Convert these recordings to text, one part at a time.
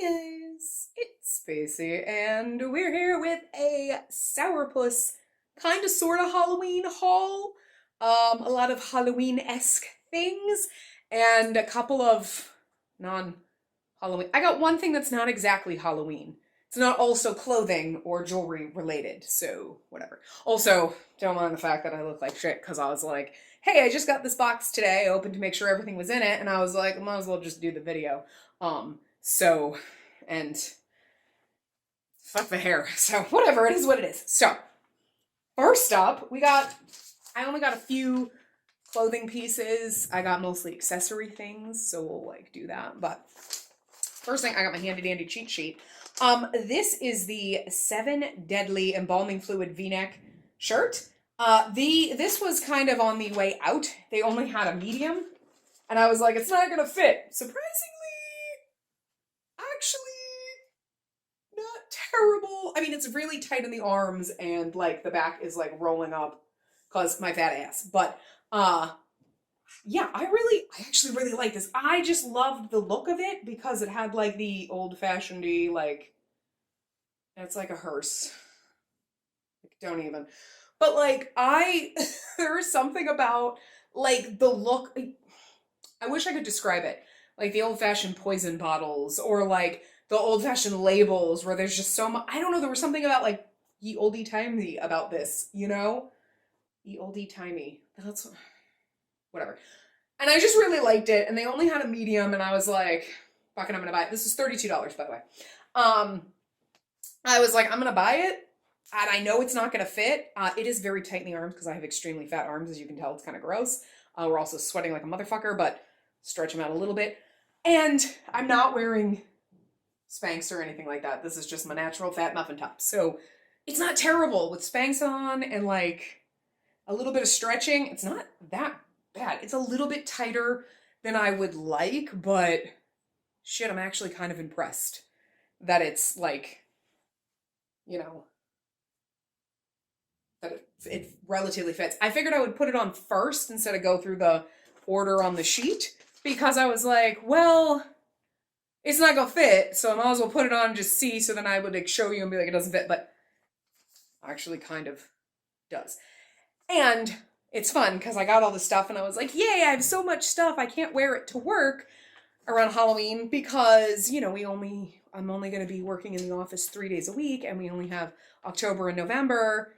Hey guys, it's Spacey, and we're here with a Sourpuss kind of sort of Halloween haul. A lot of Halloween-esque things, and a couple of non-Halloween. I got one thing that's not exactly Halloween. It's not also clothing or jewelry related, so whatever. Also, don't mind the fact that I look like shit because I was like, hey, I just got this box today, I opened to make sure everything was in it, and I was like, I might as well just do the video. So, and fuck the hair. So, whatever, it is what it is. So, first up, I only got a few clothing pieces. I got mostly accessory things, so we'll like do that. But first thing, I got my handy dandy cheat sheet. This is the 7 Deadly Embalming Fluid V-neck shirt. This was kind of on the way out. They only had a medium, and I was like, it's not gonna fit. Surprisingly, actually not terrible. I mean, it's really tight in the arms and like the back is like rolling up cause my fat ass. But yeah, I actually really like this. I just loved the look of it because it had like the old-fashioned-y like it's like a hearse. Like, don't even. But like there is something about like the look. I wish I could describe it. Like the old-fashioned poison bottles or like the old-fashioned labels where there's just so much. I don't know, there was something about like ye oldie timey about this, you know? Ye oldie timey. That's whatever. And I just really liked it, and they only had a medium, and I was like, fucking, I'm gonna buy it. This is $32, by the way. I was like, I'm gonna buy it, and I know it's not gonna fit. It is very tight in the arms because I have extremely fat arms, as you can tell. It's kind of gross. We're also sweating like a motherfucker, but stretch them out a little bit. And I'm not wearing Spanx or anything like that. This is just my natural fat muffin top. So it's not terrible with Spanx on and like a little bit of stretching. It's not that bad. It's a little bit tighter than I would like, but shit, I'm actually kind of impressed that it's like, you know, that it relatively fits. I figured I would put it on first instead of go through the order on the sheet because I was like, well, it's not gonna fit, so I might as well put it on and just see, so then I would like show you and be like, it doesn't fit, but actually kind of does. And it's fun because I got all the stuff and I was like, yay, I have so much stuff, I can't wear it to work around Halloween because, you know, I'm only gonna be working in the office 3 days a week and we only have October and November,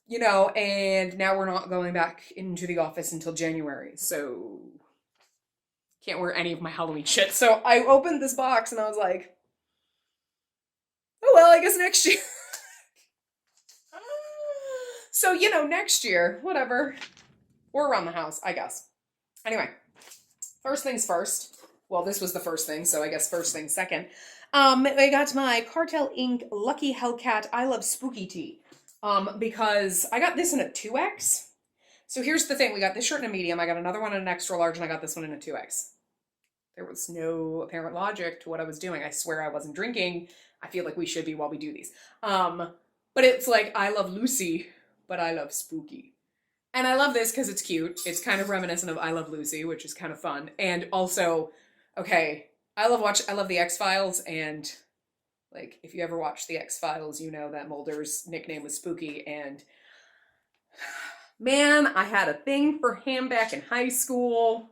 you know, and now we're not going back into the office until January, so can't wear any of my Halloween shit. So I opened this box and I was like, oh well, I guess next year. So, you know, next year, whatever. Or around the house, I guess. Anyway, first things first. Well, this was the first thing, so I guess first thing second. I got my Cartel Inc. Lucky Hellcat I Love Spooky tee. Because I got this in a 2X. So here's the thing. We got this shirt in a medium. I got another one in an extra large, and I got this one in a 2X. There was no apparent logic to what I was doing. I swear I wasn't drinking. I feel like we should be while we do these. But it's like, I love Lucy, but I love spooky. And I love this because it's cute. It's kind of reminiscent of I Love Lucy, which is kind of fun. And also, okay, I love the X-Files, and like if you ever watched the X-Files, you know that Mulder's nickname was Spooky, and man, I had a thing for him back in high school.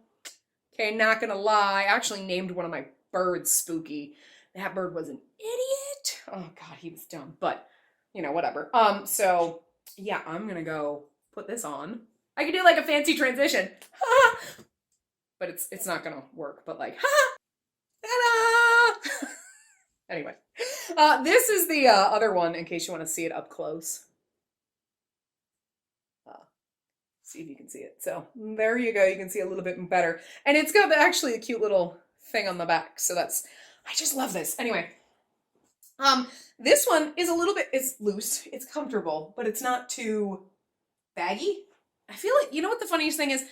Okay, not gonna lie. I actually named one of my birds Spooky. That bird was an idiot. Oh god, he was dumb. But, you know, whatever. So yeah, I'm gonna go put this on. I could do like a fancy transition. But it's not gonna work, but like, ta-da! Anyway. This is the other one in case you want to see it up close. See if you can see it. So there you go. You can see a little bit better. And it's got actually a cute little thing on the back. So I just love this. Anyway, this one is a little bit, it's loose. It's comfortable, but it's not too baggy. I feel like, you know what the funniest thing is?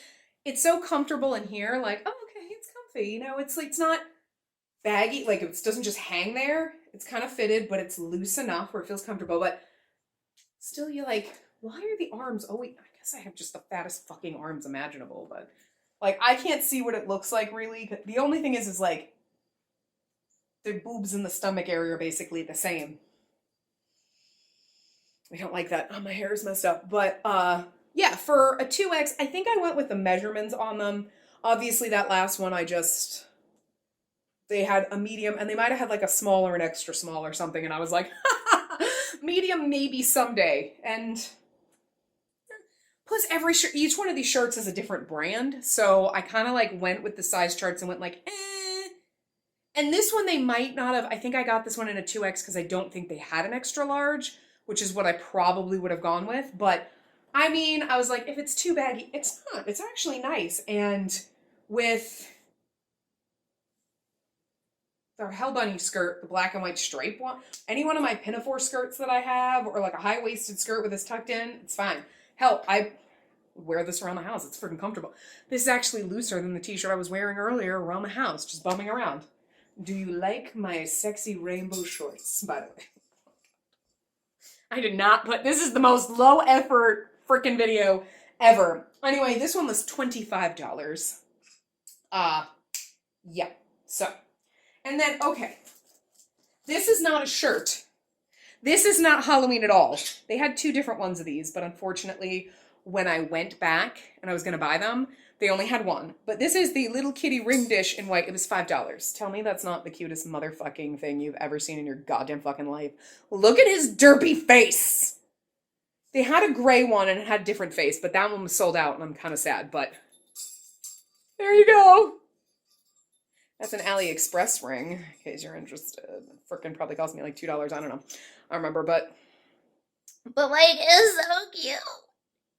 It's so comfortable in here. Like, oh, okay, it's comfy. You know, it's like, it's not baggy. Like it doesn't just hang there. It's kind of fitted, but it's loose enough where it feels comfortable. But still, you're like, why are the arms? Oh, wait, I guess I have just the fattest fucking arms imaginable, but like, I can't see what it looks like really. The only thing is like, the boobs and the stomach area are basically the same. I don't like that. Oh, my hair is messed up. But yeah, for a 2X, I think I went with the measurements on them. Obviously, that last one, they had a medium, and they might have had like a small or an extra small or something, and I was like, medium maybe someday. And plus, each one of these shirts is a different brand, so I kind of like went with the size charts and went like, eh. And this one they might not have. I think I got this one in a 2X because I don't think they had an extra large, which is what I probably would have gone with. But I mean, I was like, if it's too baggy, it's not. It's actually nice. And with the Hell Bunny skirt, the black and white stripe one, any one of my pinafore skirts that I have, or like a high-waisted skirt with this tucked in, it's fine. Hell, I wear this around the house. It's freaking comfortable. This is actually looser than the t-shirt I was wearing earlier around the house, just bumming around. Do you like my sexy rainbow shorts, by the way? I did not put, this is the most low effort freaking video ever. Anyway, this one was $25. Yeah, so. And then, okay, this is not a shirt. This is not Halloween at all. They had two different ones of these, but unfortunately, when I went back and I was gonna buy them, they only had one. But this is the little kitty ring dish in white. It was $5. Tell me that's not the cutest motherfucking thing you've ever seen in your goddamn fucking life. Look at his derpy face. They had a gray one and it had a different face, but that one was sold out and I'm kind of sad, but there you go. That's an AliExpress ring, in case you're interested. Frickin' probably cost me like $2, I don't know. I remember, but like, it's so cute.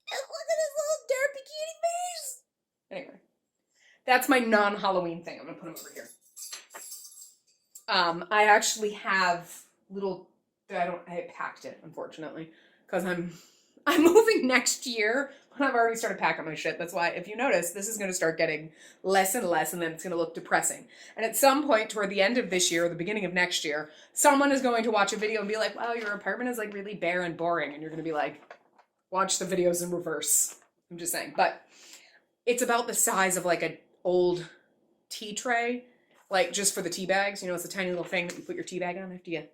Just look at his little derpy cutie face. Anyway, that's my non-Halloween thing. I'm gonna put him over here. I actually have I packed it, unfortunately, because I'm moving next year, but I've already started packing my shit. That's why, if you notice, this is going to start getting less and less, and then it's going to look depressing. And at some point, toward the end of this year, or the beginning of next year, someone is going to watch a video and be like, wow, your apartment is like really bare and boring. And you're going to be like, watch the videos in reverse. I'm just saying. But it's about the size of like an old tea tray, like just for the tea bags. You know, it's a tiny little thing that you put your tea bag on after you.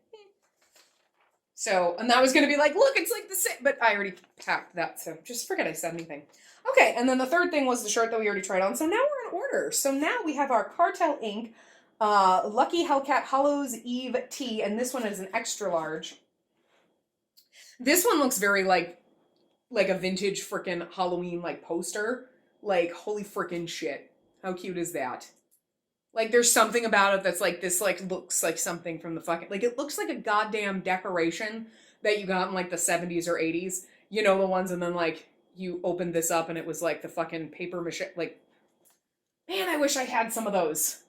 So, and that was going to be like, look, it's like the same, but I already packed that, so just forget I said anything. Okay, and then the third thing was the shirt that we already tried on, so now we're in order. So now we have our Cartel Inc. Lucky Hellcat Hallows Eve tee, and this one is an extra large. This one looks very like a vintage frickin' Halloween like poster. Like, holy frickin' shit. How cute is that? Like, there's something about it that's like, this, like, looks like something from the fucking, like, it looks like a goddamn decoration that you got in, like, the 70s or 80s. You know, the ones, and then, like, you opened this up and it was, like, the fucking paper mache, like, man, I wish I had some of those.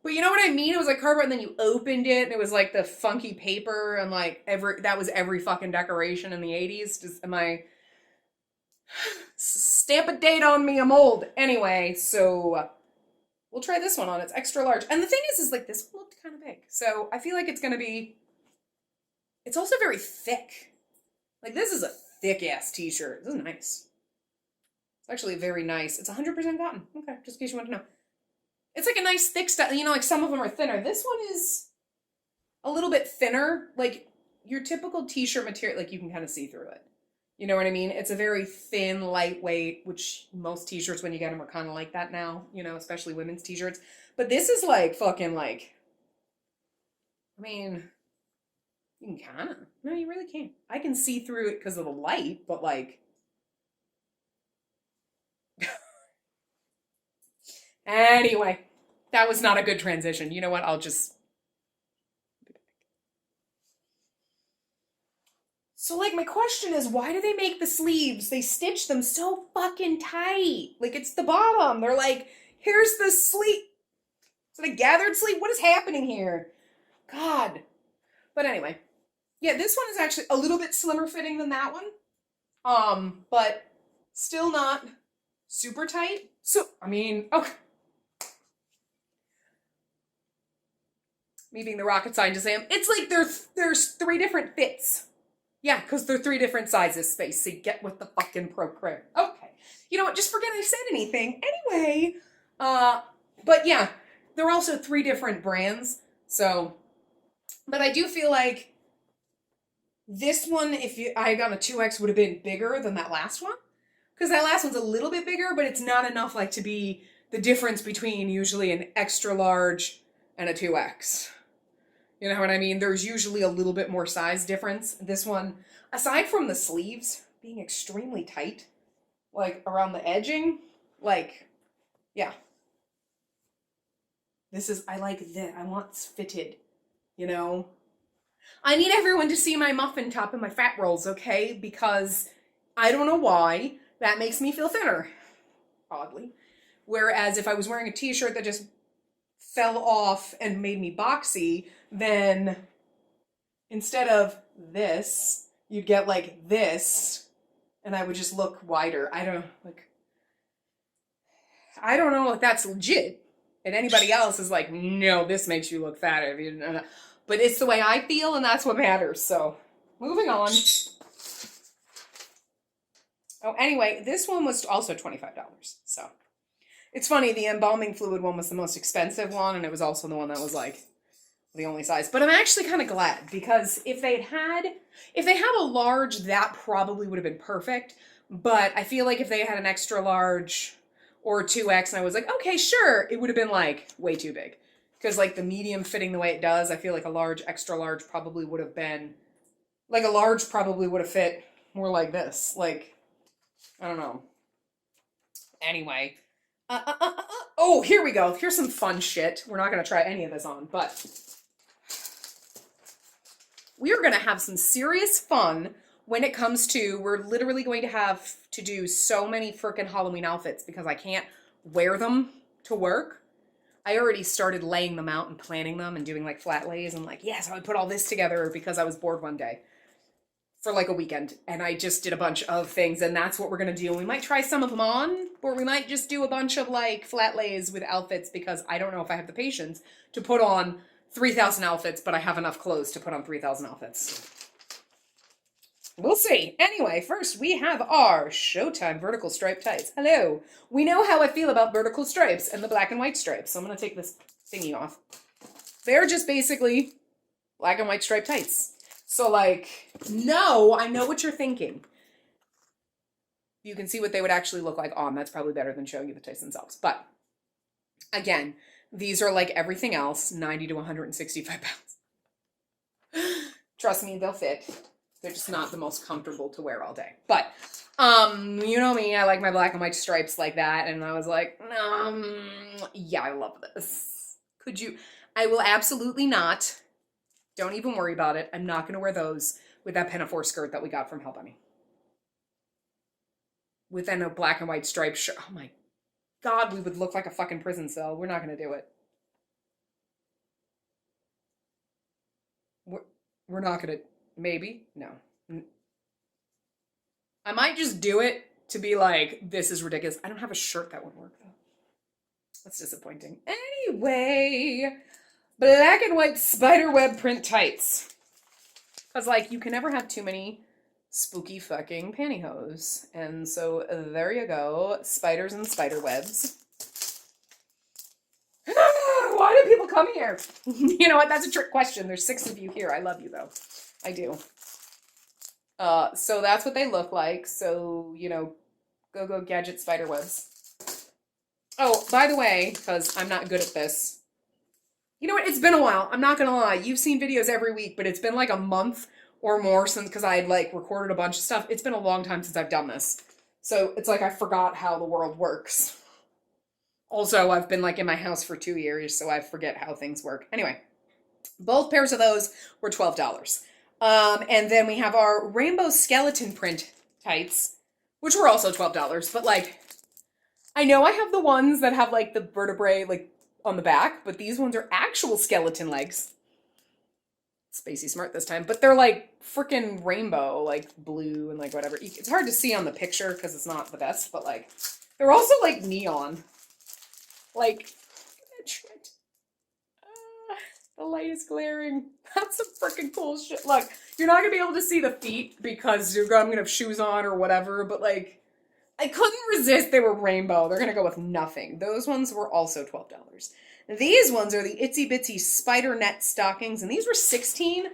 But you know what I mean? It was, like, cardboard, and then you opened it, and it was, like, the funky paper, and, like, that was every fucking decoration in the 80s. Stamp a date on me, I'm old. Anyway, so we'll try this one on. It's extra large. And the thing is like, this one looked kind of big. So I feel like it's going to be, it's also very thick. Like, this is a thick-ass t-shirt. This is nice. It's actually very nice. It's 100% cotton. Okay, just in case you want to know. It's like a nice thick stuff. You know, like some of them are thinner. This one is a little bit thinner. Like, your typical t-shirt material, like, you can kind of see through it. You know what I mean? It's a very thin, lightweight, which most t-shirts, when you get them, are kind of like that now, you know, especially women's t-shirts. But this is like fucking like, I mean, you can kind of, no, you really can't. I can see through it because of the light, but like, anyway, that was not a good transition. You know what? I'll just, so, like, my question is, why do they make the sleeves? They stitch them so fucking tight. Like, it's the bottom. They're like, here's the sleeve. Is it a gathered sleeve? What is happening here? God. But anyway. Yeah, this one is actually a little bit slimmer fitting than that one. But still not super tight. So, I mean, okay. Me being the rocket scientist I am, it's like there's 3 different fits. Yeah, because they're 3 different sizes, Spacey. Get with the fucking program. Okay. You know what? Just forget I said anything. Anyway, but yeah, there are also 3 different brands. So, but I do feel like this one, I had gotten a 2X, would have been bigger than that last one. Because that last one's a little bit bigger, but it's not enough like to be the difference between usually an extra large and a 2X. You know what I mean? There's usually a little bit more size difference. This one, aside from the sleeves being extremely tight, like around the edging, like, yeah. I like this. I want fitted, you know? I need everyone to see my muffin top and my fat rolls, okay? Because I don't know why, that makes me feel thinner, oddly. Whereas if I was wearing a t-shirt that just fell off and made me boxy, then instead of this, you'd get like this, and I would just look wider. I don't know if that's legit. And anybody else is like, no, this makes you look fatter. But it's the way I feel, and that's what matters. So, moving on. Oh, anyway, this one was also $25. So, it's funny, the embalming fluid one was the most expensive one, and it was also the one that was like the only size. But I'm actually kind of glad, because if they had a large, that probably would have been perfect. But I feel like if they had an extra large or 2X and I was like, okay, sure, it would have been like way too big. Because like the medium fitting the way it does, I feel like a large, extra large probably would have been, like a large probably would have fit more like this. Like, I don't know. Anyway. Oh, here we go. Here's some fun shit. We're not going to try any of this on, but we are going to have some serious fun when it comes to, we're literally going to have to do so many frickin' Halloween outfits because I can't wear them to work. I already started laying them out and planning them and doing like flat lays and like, yes, I would put all this together because I was bored one day for like a weekend, and I just did a bunch of things, and that's what we're gonna do. We might try some of them on, or we might just do a bunch of like flat lays with outfits because I don't know if I have the patience to put on 3,000 outfits, but I have enough clothes to put on 3,000 outfits. We'll see. Anyway, first we have our Showtime vertical stripe tights. Hello. We know how I feel about vertical stripes and the black and white stripes, so I'm gonna take this thingy off. They're just basically black and white striped tights. So like, no, I know what you're thinking. You can see what they would actually look like on. That's probably better than showing you the tights themselves. But again, these are like everything else, 90 to 165 pounds. Trust me, they'll fit. They're just not the most comfortable to wear all day. But, you know me, I like my black and white stripes like that. And I was like, yeah, I love this. Could you? I will absolutely not. Don't even worry about it. I'm not going to wear those with that pinafore skirt that we got from Embalming. With then a black and white striped shirt. Oh my God, we would look like a fucking prison cell. We're not going to do it. We're not going to, maybe? No. I might just do it to be like, this is ridiculous. I don't have a shirt that would work though. That's disappointing. Anyway, black and white spiderweb print tights. Because, like, you can never have too many spooky fucking pantyhose. And so, there you go. Spiders and spider webs. Why do people come here? You know what? That's a trick question. There's 6 of you here. I love you, though. I do. So that's what they look like. So, you know, go gadget spider webs. Oh, by the way, because I'm not good at this. You know what? It's been a while. I'm not gonna lie. You've seen videos every week, but it's been like a month or more since, because I had like recorded a bunch of stuff. It's been a long time since I've done this. So it's like I forgot how the world works. Also, I've been like in my house for 2 years, so I forget how things work. Anyway, both pairs of those were $12. And then we have our rainbow skeleton print tights, which were also $12. But like, I know I have the ones that have like the vertebrae like on the back, but these ones are actual skeleton legs. Spacey smart this time, but they're like freaking rainbow, like blue and like whatever. It's hard to see on the picture because it's not the best, but like, they're also like neon. Like, that shit. The light is glaring. That's some freaking cool shit. Look, you're not gonna be able to see the feet because I'm gonna have shoes on or whatever, but like, I couldn't resist. They were rainbow. They're gonna go with nothing. Those ones were also $12. These ones are the itsy bitsy spider net stockings, and these were 16.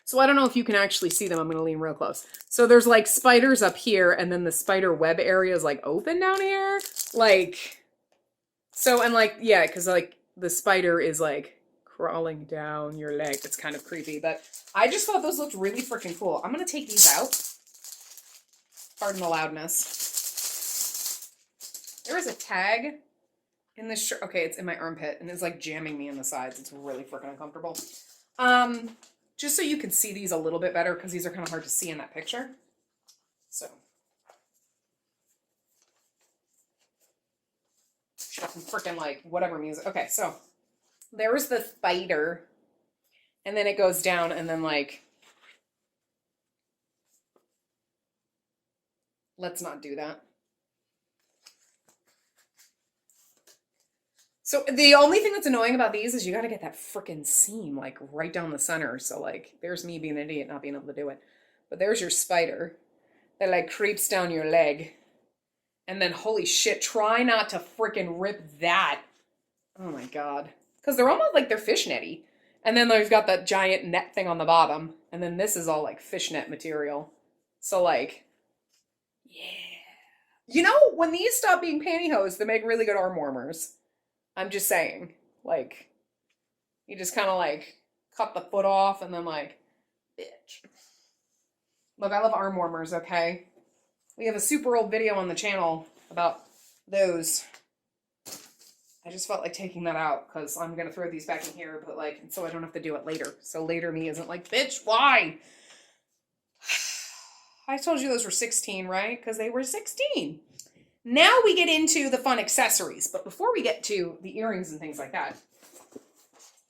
So I don't know if you can actually see them. I'm going to lean real close. So there's like spiders up here, and then the spider web area is like open down here. Like, so, and like, yeah, because like the spider is like crawling down your leg. It's kind of creepy, but I just thought those looked really freaking cool. I'm going to take these out. Pardon the loudness. There is a tag in this shirt. Okay, it's in my armpit, and it's like jamming me in the sides. It's really freaking uncomfortable. Just so you can see these a little bit better, because these are kind of hard to see in that picture. So. Freaking like whatever music. Okay, so there's the spider, and then it goes down, and then like, let's not do that. So the only thing that's annoying about these is you got to get that freaking seam like right down the center. So like, there's me being an idiot not being able to do it. But there's your spider that like creeps down your leg. And then holy shit, try not to freaking rip that. Oh my God. Because they're almost like they're fishnetty. And then they've got that giant net thing on the bottom. And then this is all like fishnet material. So like, yeah. You know, when these stop being pantyhose, they make really good arm warmers. I'm just saying, like, you just kind of like cut the foot off and then like, bitch. Look, I love arm warmers, okay? We have a super old video on the channel about those. I just felt like taking that out because I'm going to throw these back in here, but like, so I don't have to do it later. So later me isn't like, bitch, why? I told you those were 16, right? Because they were 16. Now we get into the fun accessories. But before we get to the earrings and things like that,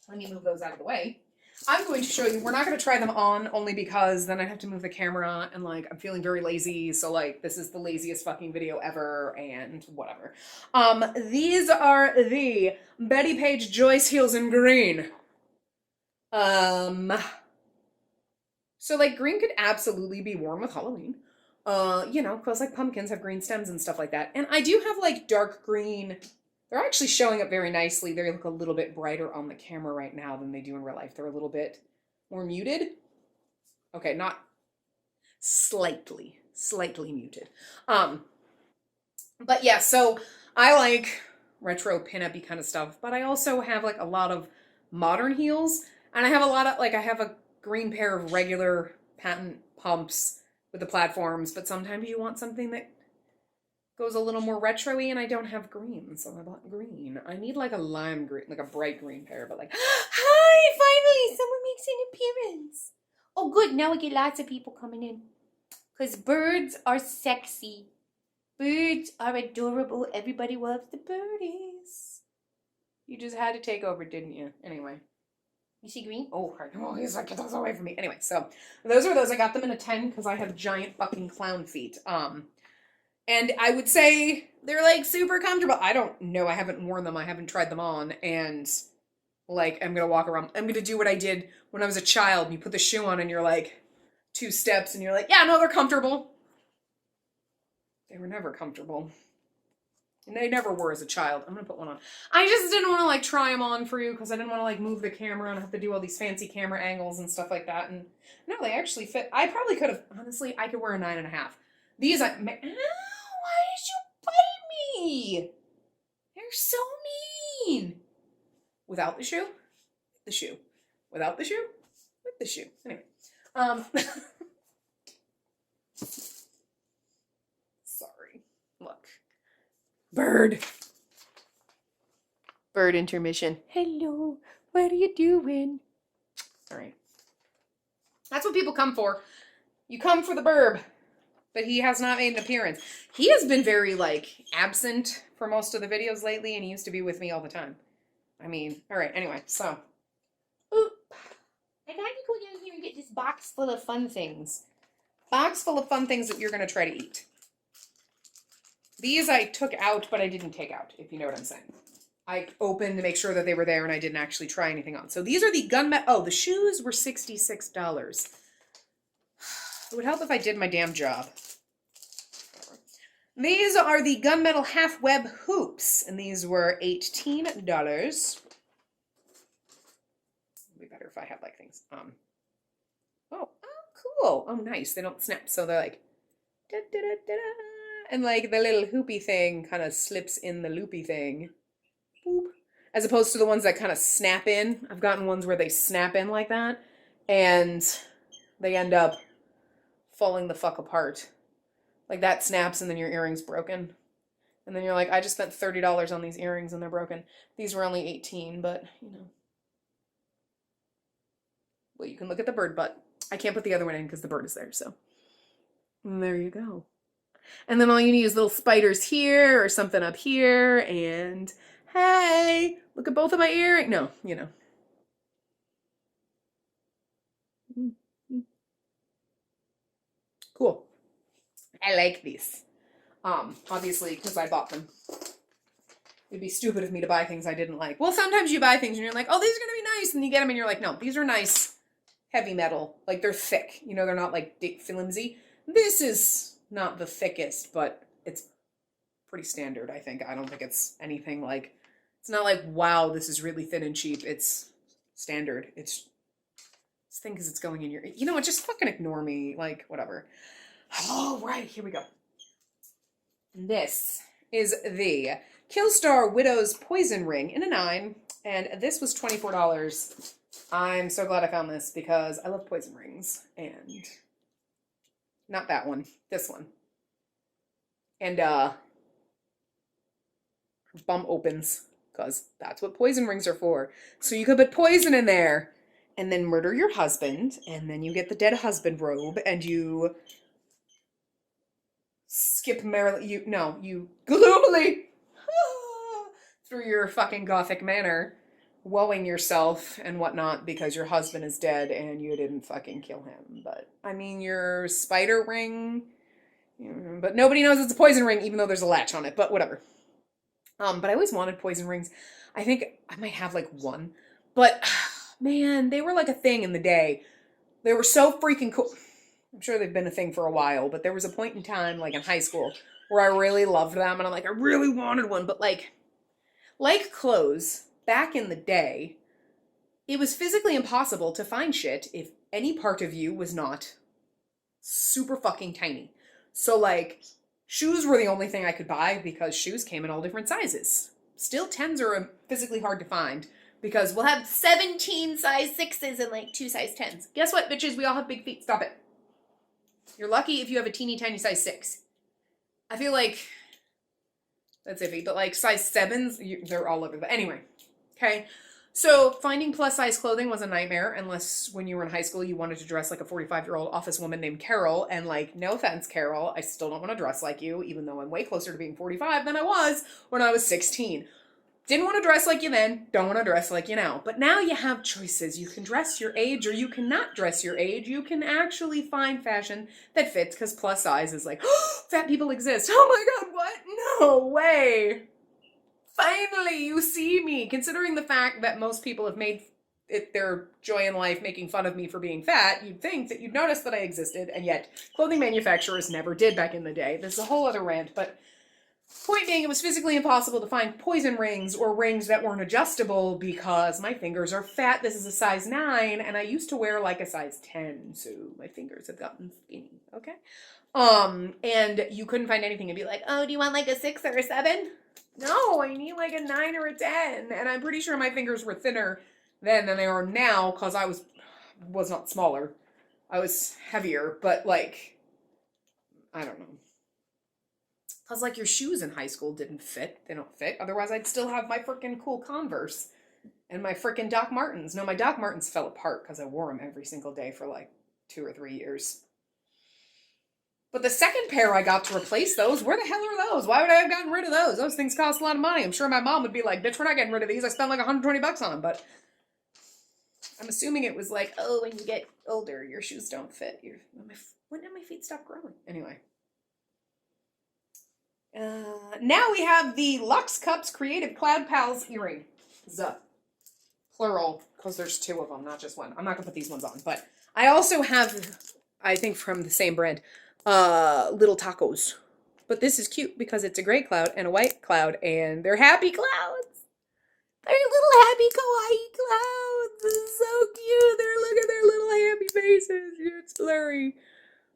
let me move those out of the way. I'm going to show you, we're not going to try them on only because then I have to move the camera and like, I'm feeling very lazy. So like, this is the laziest fucking video ever and whatever. These are the Betty Page Joyce heels in green. So like green could absolutely be worn with Halloween. You know, because like pumpkins have green stems and stuff like that. And I do have like dark green. They're actually showing up very nicely. They look a little bit brighter on the camera right now than they do in real life. They're a little bit more muted. Okay, not slightly muted. But yeah, so I like retro pin-up-y kind of stuff, but I also have like a lot of modern heels. And I have a lot of, like I have a green pair of regular patent pumps with the platforms, but sometimes you want something that goes a little more retro-y, and I don't have green, so I bought green. I need like a lime green, like a bright green pair, but like, hi, finally, someone makes an appearance. Oh, good, now we get lots of people coming in. Because birds are sexy. Birds are adorable. Everybody loves the birdies. You just had to take over, didn't you? Anyway. You see green? Oh, he's like, get those away from me. Anyway, so those are those. I got them in a 10 because I have giant fucking clown feet. And I would say they're like super comfortable. I don't know. I haven't worn them. I haven't tried them on. And like, I'm going to walk around. I'm going to do what I did when I was a child. You put the shoe on and you're like 2 steps and you're like, yeah, no, they're comfortable. They were never comfortable. And they never were as a child. I'm going to put one on. I just didn't want to like try them on for you because I didn't want to like move the camera and have to do all these fancy camera angles and stuff like that. And no, they actually fit. I probably could have, honestly, I could wear a 9.5. These, why did you bite me? They're so mean. Without the shoe, the shoe. Without the shoe, with the shoe. Anyway, sorry. Look. Bird intermission. Hello, what are you doing? All right. That's what people come for. You come for the burb. But he has not made an appearance. He has been very, like, absent for most of the videos lately, and he used to be with me all the time. I mean, all right, anyway, so. Oop. I got to go down here and get this box full of fun things. Box full of fun things that you're going to try to eat. These I took out, but I didn't take out, if you know what I'm saying. I opened to make sure that they were there, and I didn't actually try anything on. So these are the Gunmetal. Oh, the shoes were $66. It would help if I did my damn job. These are the Gunmetal half web hoops, and these were $18. It'd be better if I had like things. Oh, cool. Oh, nice. They don't snap, so they're like, da, da, da, da, da. And like the little hoopy thing kind of slips in the loopy thing. Boop. As opposed to the ones that kind of snap in. I've gotten ones where they snap in like that, and they end up falling the fuck apart. Like that snaps and then your earring's broken. And then you're like, I just spent $30 on these earrings and they're broken. These were only 18, but you know. Well, you can look at the bird butt. I can't put the other one in because the bird is there, so. And there you go. And then all you need is little spiders here or something up here, and hey, look at both of my earrings. No, you know. Cool. I like these. Obviously, because I bought them. It'd be stupid of me to buy things I didn't like. Well, sometimes you buy things and you're like, oh, these are gonna be nice, and you get them and you're like, no, these are nice, heavy metal. Like, they're thick. You know, they're not like flimsy. This is not the thickest, but it's pretty standard, I think. I don't think it's anything like, it's not like, wow, this is really thin and cheap. It's standard. It's thin because it's going in your, you know what, just fucking ignore me. Like, whatever. All right, here we go. This is the Killstar Widow's Poison Ring in a 9, and this was $24. I'm so glad I found this because I love poison rings, and not that one, this one. And bum opens, because that's what poison rings are for. So you could put poison in there and then murder your husband, and then you get the dead husband robe, and you skip merrily, you gloomily through your fucking Gothic manor, woeing yourself and whatnot because your husband is dead and you didn't fucking kill him. But, I mean, your spider ring, but nobody knows it's a poison ring even though there's a latch on it, but whatever. But I always wanted poison rings. I think I might have like one, but man, they were like a thing in the day. They were so freaking cool. I'm sure they've been a thing for a while, but there was a point in time, like in high school, where I really loved them, and I'm like, I really wanted one, but like clothes, back in the day, it was physically impossible to find shit if any part of you was not super fucking tiny. So like, shoes were the only thing I could buy because shoes came in all different sizes. Still, 10s are physically hard to find because we'll have 17 size 6s and like 2 size 10s. Guess what, bitches? We all have big feet. Stop it. You're lucky if you have a teeny tiny size 6. I feel like that's iffy, but like size 7s, they're all over. But anyway, okay. So finding plus size clothing was a nightmare unless when you were in high school you wanted to dress like a 45-year-old office woman named Carol, and like, no offense, Carol, I still don't want to dress like you, even though I'm way closer to being 45 than I was when I was 16. Didn't want to dress like you then, don't want to dress like you now. But now you have choices. You can dress your age or you cannot dress your age. You can actually find fashion that fits, because plus size is like, oh, fat people exist. Oh my god, what? No way. Finally, you see me. Considering the fact that most people have made it their joy in life making fun of me for being fat, you'd think that you'd notice that I existed, and yet clothing manufacturers never did back in the day. This is a whole other rant, but point being, it was physically impossible to find poison rings or rings that weren't adjustable because my fingers are fat. This is a size 9, and I used to wear like a size 10, so my fingers have gotten skinny, okay? And you couldn't find anything and be like, oh, do you want like a 6 or a 7? No, I need like a 9 or a 10, and I'm pretty sure my fingers were thinner then than they are now because I was not smaller. I was heavier, but like, I don't know. Because, like, your shoes in high school didn't fit. They don't fit. Otherwise, I'd still have my freaking cool Converse and my freaking Doc Martens. No, my Doc Martens fell apart because I wore them every single day for, like, 2 or 3 years. But the second pair I got to replace those, where the hell are those? Why would I have gotten rid of those? Those things cost a lot of money. I'm sure my mom would be like, bitch, we're not getting rid of these. I spent like $120 on them. But I'm assuming it was like, oh, when you get older, your shoes don't fit. When did my feet stop growing? Anyway. Now we have the Lux Cups Creative Cloud Pals earring. Plural, because there's 2 of them, not just one. I'm not going to put these ones on, but I also have, I think from the same brand, Little Tacos. But this is cute because it's a gray cloud and a white cloud, and they're happy clouds. They're little happy kawaii clouds. This is so cute. Look at their little happy faces. It's blurry.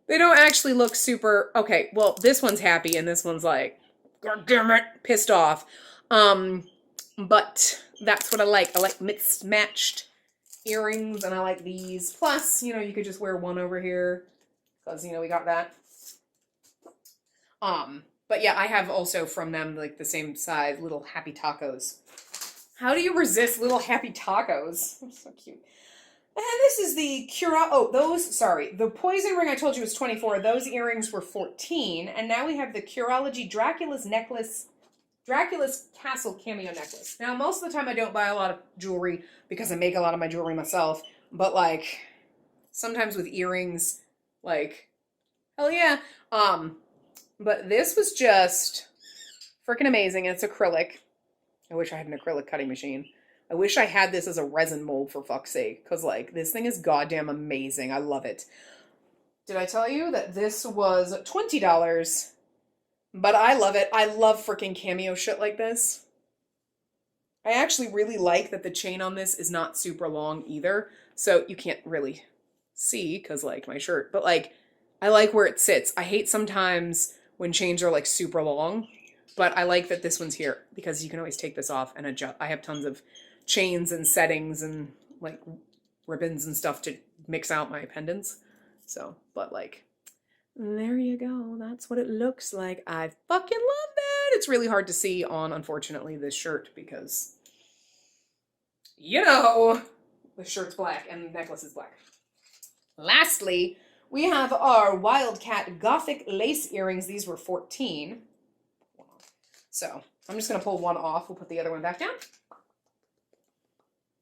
They don't actually look super, okay, well, this one's happy and this one's like, God damn it, pissed off. But that's what I like. I like mismatched earrings, and I like these. Plus, you know, you could just wear one over here because, you know, we got that. But yeah, I have also from them like the same size little happy tacos. How do you resist little happy tacos? So cute. And this is the the poison ring I told you was 24. Those earrings were 14. And now we have the Curology Dracula's Castle cameo necklace. Now, most of the time I don't buy a lot of jewelry because I make a lot of my jewelry myself. But like, sometimes with earrings, like, hell yeah. But this was just freaking amazing. And it's acrylic. I wish I had an acrylic cutting machine. I wish I had this as a resin mold, for fuck's sake. Because, like, this thing is goddamn amazing. I love it. Did I tell you that this was $20? But I love it. I love freaking cameo shit like this. I actually really like that the chain on this is not super long either. So you can't really see because, like, my shirt. But, like, I like where it sits. I hate sometimes when chains are, like, super long. But I like that this one's here because you can always take this off and adjust. I have tons of chains and settings and like ribbons and stuff to mix out my pendants. So, but like, there you go. That's what it looks like. I fucking love that. It's really hard to see on, unfortunately, this shirt because, you know, the shirt's black and the necklace is black. Lastly, we have our Wildcat Gothic lace earrings. These were 14. So I'm just going to pull one off. We'll put the other one back down.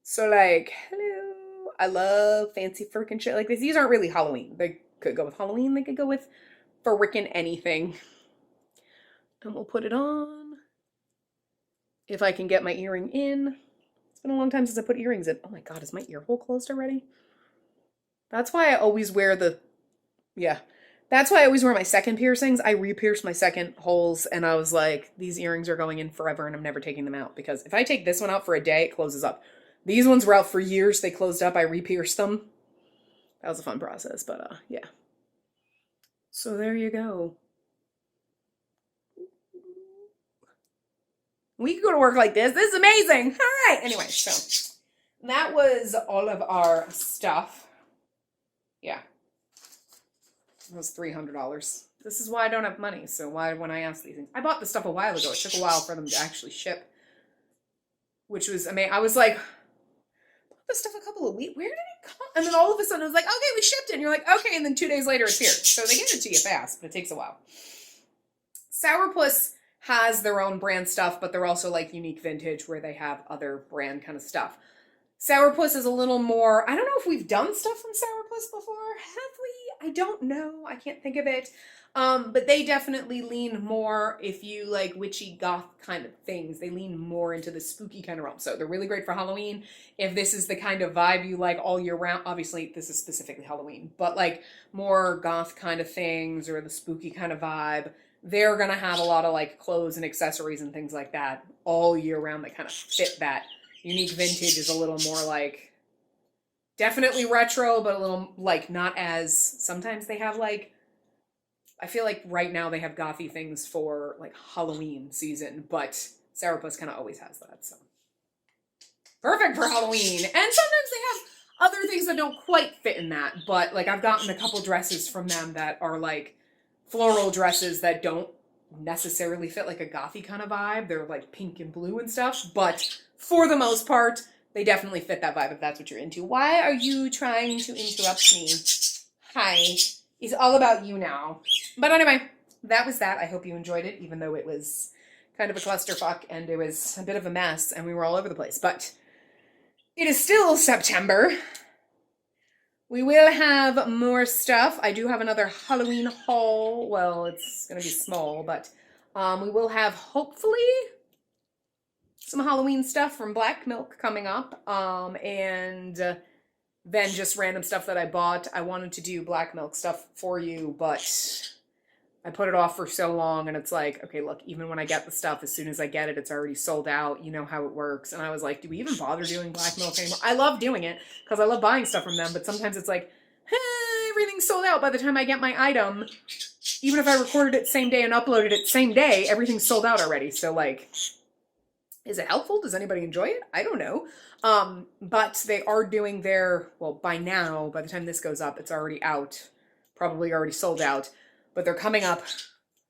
So like, hello. I love fancy frickin' shit like this. These aren't really Halloween. They could go with Halloween. They could go with frickin' anything. And we'll put it on. If I can get my earring in. It's been a long time since I put earrings in. Oh my God, is my ear hole closed already? That's why I always wear that's why I always wear my second piercings. I re-pierced my second holes and I was like, these earrings are going in forever and I'm never taking them out. Because if I take this one out for a day, it closes up. These ones were out for years. They closed up. I re-pierced them. That was a fun process, but yeah. So there you go. We could go to work like this. This is amazing. All right. Anyway, so that was all of our stuff. Yeah. It was $300. This is why I don't have money. So why, when I ask these things, I bought this stuff a while ago. It took a while for them to actually ship, which was amazing. I was like, bought this stuff a couple of weeks. Where did it come? And then all of a sudden I was like, okay, we shipped it. And you're like, okay. And then 2 days later it's here. So they get it to you fast, but it takes a while. Sourpuss has their own brand stuff, but they're also like unique vintage where they have other brand kind of stuff. Sourpuss is a little more, I don't know if we've done stuff from Sourpuss before. Have we? I don't know. I can't think of it. But they definitely lean more, if you like witchy goth kind of things, they lean more into the spooky kind of realm. So they're really great for Halloween. If this is the kind of vibe you like all year round, obviously this is specifically Halloween, but like more goth kind of things or the spooky kind of vibe, they're going to have a lot of like clothes and accessories and things like that all year round that kind of fit that. Unique vintage is a little more like, definitely retro, but a little like not as, sometimes they have like, I feel like right now they have gothy things for like Halloween season, but Sourpuss kind of always has that, so. Perfect for Halloween. And sometimes they have other things that don't quite fit in that, but like I've gotten a couple dresses from them that are like floral dresses that don't necessarily fit like a gothy kind of vibe. They're like pink and blue and stuff, but for the most part, they definitely fit that vibe if that's what you're into. Why are you trying to interrupt me? Hi. It's all about you now. But anyway, that was that. I hope you enjoyed it, even though it was kind of a clusterfuck and it was a bit of a mess and we were all over the place. But it is still September. We will have more stuff. I do have another Halloween haul. Well, it's going to be small, but we will have, hopefully, some Halloween stuff from Black Milk coming up. And then just random stuff that I bought. I wanted to do Black Milk stuff for you, but I put it off for so long, and it's like, okay, look, even when I get the stuff, as soon as I get it, it's already sold out. You know how it works. And I was like, do we even bother doing Black Milk anymore? I love doing it because I love buying stuff from them, but sometimes it's like, everything's sold out by the time I get my item. Even if I recorded it same day and uploaded it same day, everything's sold out already. So like, is it helpful? Does anybody enjoy it? I don't know. But they are doing their, well, by now, by the time this goes up, it's already out. Probably already sold out. But they're coming up,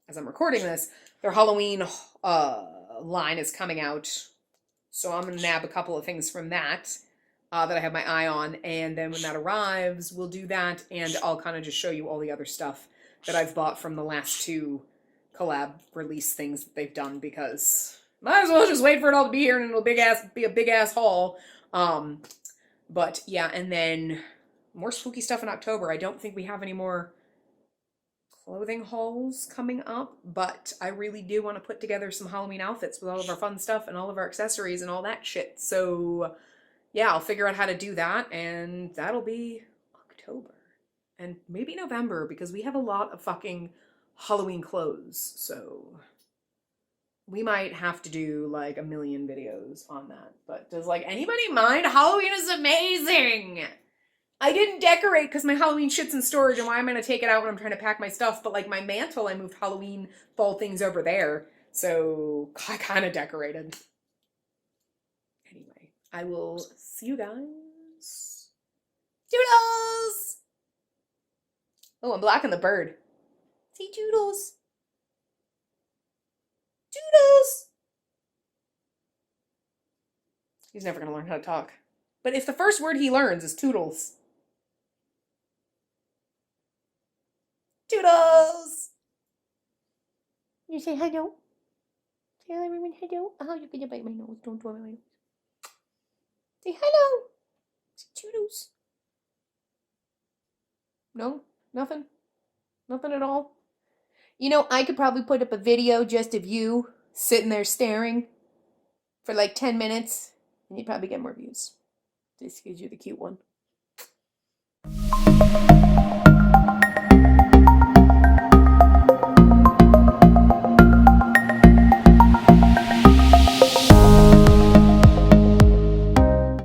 as I'm recording this, their Halloween line is coming out. So I'm going to nab a couple of things from that that I have my eye on. And then when that arrives, we'll do that. And I'll kind of just show you all the other stuff that I've bought from the last 2 collab release things that they've done, because might as well just wait for it all to be here and it'll be a big ass haul. But yeah, and then more spooky stuff in October. I don't think we have any more clothing hauls coming up, but I really do want to put together some Halloween outfits with all of our fun stuff and all of our accessories and all that shit. So yeah, I'll figure out how to do that, and that'll be October. And maybe November, because we have a lot of fucking Halloween clothes, so we might have to do like a million videos on that. But does like anybody mind? Halloween is amazing! I didn't decorate because my Halloween shit's in storage, and why am I going to take it out when I'm trying to pack my stuff? But like my mantle, I moved Halloween fall things over there, so I kind of decorated. Anyway, I will see you guys. Doodles! Oh, I'm blocking the bird. Say doodles. Doodles! He's never going to learn how to talk. But if the first word he learns is toodles. Toodles! You say hello. Tell everyone hello. Oh, you're going to bite my nose. Don't bite my nose. Say hello. Say toodles. No? Nothing? Nothing at all? You know, I could probably put up a video just of you sitting there staring for like 10 minutes, and you'd probably get more views. Just because you're the cute one.